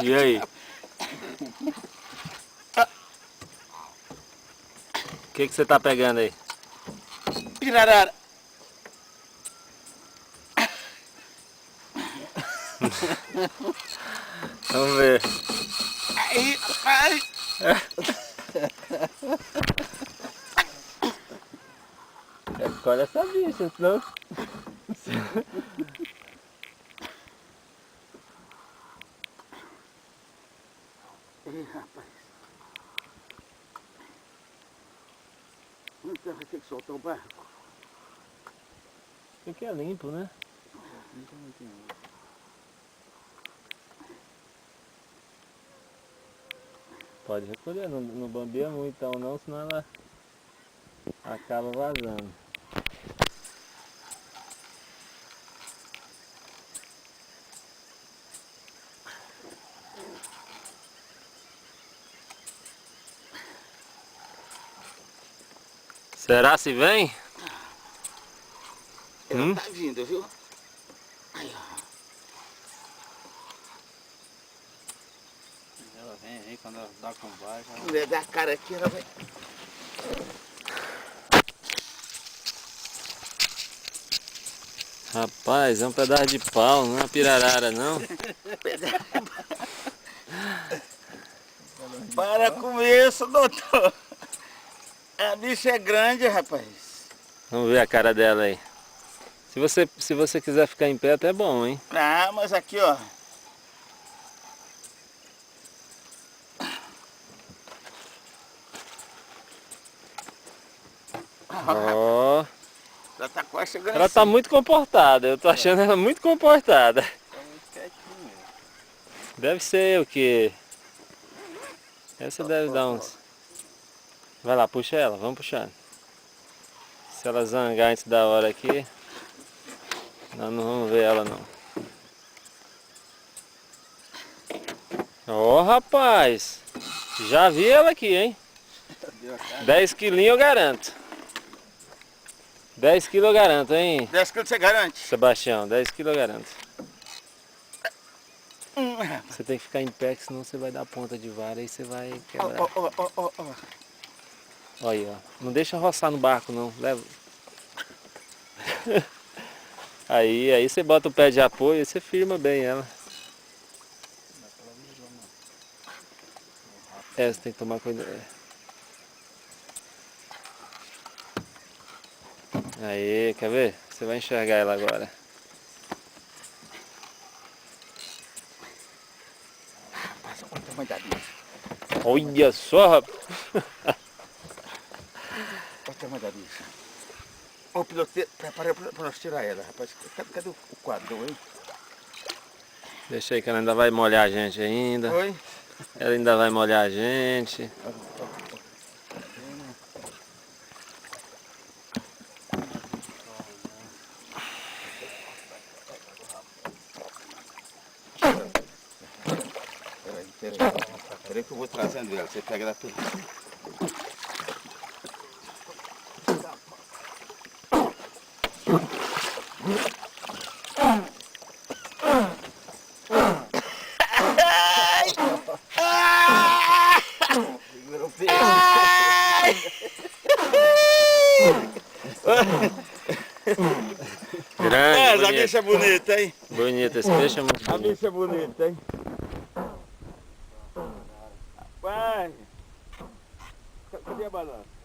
E aí? O que você tá pegando aí? Pirarara. Vamos ver. Aí, rapaz. Escolhe essa bicha, senão... Ih, rapaz. Então vai ter que soltar o barco. Isso aqui é limpo, né? Pode recolher, não bambeia muito então não, senão ela acaba vazando. Será se vem? Ela tá vindo, viu? Aí, ó. Ela vem aí, quando ela dá com baixo, A mulher dá a cara aqui, ela vai... Rapaz, é um pedaço de pau, não é uma pirarara não. Para com isso, doutor. A bicha é grande, rapaz. Vamos ver a cara dela aí. Se você quiser ficar em pé, até é bom, hein? Ah, mas aqui, ó. Ó, Ela tá quase chegando ela em tá cima. muito comportada, eu tô achando ela muito comportada. tá muito quietinho mesmo. Deve ser o quê? Essa deve dar uns... Vai lá, puxa ela, vamos puxando. Se ela zangar antes da hora aqui, nós não vamos ver ela não. Ó, rapaz, já vi ela aqui, hein? Deu a cara. 10 quilinhos eu garanto. 10 quilos eu garanto, hein, 10 quilos você garante? Sebastião? 10 quilos eu garanto. Rapaz. Você tem que ficar em pé, que senão você vai dar ponta de vara e você vai Ó, quebrar. ó, ó, ó, ó, ó. Olha aí, ó. Não deixa roçar no barco, não. Leva. Aí você bota o pé de apoio e você firma bem ela. É, você tem que tomar cuidado. Aí, quer ver? Você vai enxergar ela agora. Rapaz, olha o tamanho da bicha. Olha só, rapaz. Olha o tamanho da bicha. Ô, piloteiro, prepara pra nós tirar ela, rapaz. Cadê o quadrão, hein? Deixa aí que ela ainda vai molhar a gente ainda. Oi? Ela ainda vai molhar a gente. Peraí que eu vou trazendo ela, você pega ela pelo... Grande, Essa bonito. bicha é bonita, hein? Bonito, esse peixe é muito A bonito. bicha é bonita, hein? Rapaz! Cadê a balança?